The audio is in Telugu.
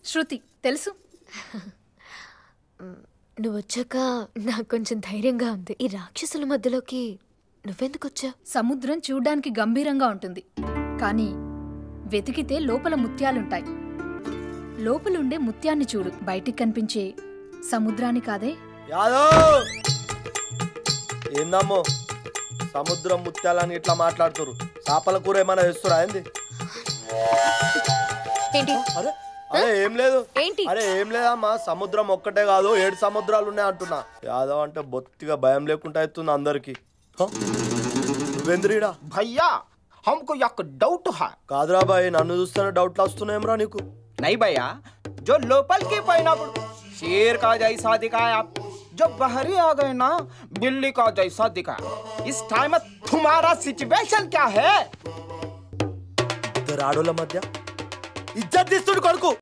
శృతి తెలుసు. నువ్వొచ్చాక నాకు కొంచెం ధైర్యంగా ఉంది. ఈ రాక్షసుల మధ్యలోకి నువ్వెందుకొచ్చా? సముద్రం చూడ్డానికి గంభీరంగా ఉంటుంది, కానీ వెతికితే లోపల ముత్యాలుంటాయి. లోపలుండే ముత్యాన్ని చూడు, బయటికి కనిపించే సముద్రాన్ని కాదే. ఏందమ్మో సముద్రం ముత్యాలని ఇట్లా మాట్లాడుతురు? చేపల కూర ఏమైనా వేస్తురా ఏంది? అరే అరే ఏం లేదు, అరే ఏం లేదమ్మా, సముద్రం ఒక్కటే కాదు 7 సముద్రాలు ఉన్నాయి అంటున్నా. యాదవ్ అంటే బొత్తిగా భయం లేకుండా అవుతుంది అందరికి. నువ్వెంద్రీడా? भैया हमको एक डाउट है. కాదురా బాయ్, నన్ను చూస్తేనే డౌట్లు వస్తున్నాయేమ్రా నీకు? नहीं भैया, जो लोकल की पाइनएप्पल शेर का जैसा दिखाया, जो बहरी आ गए ना बिल्ली का जैसा दिखाया. इस टाइम में तुम्हारा सिचुएशन क्या है? ఇద్దరు ఆడోళ్ళ మధ్య ఇజ్జత్ తీస్తుడు కొడుకు.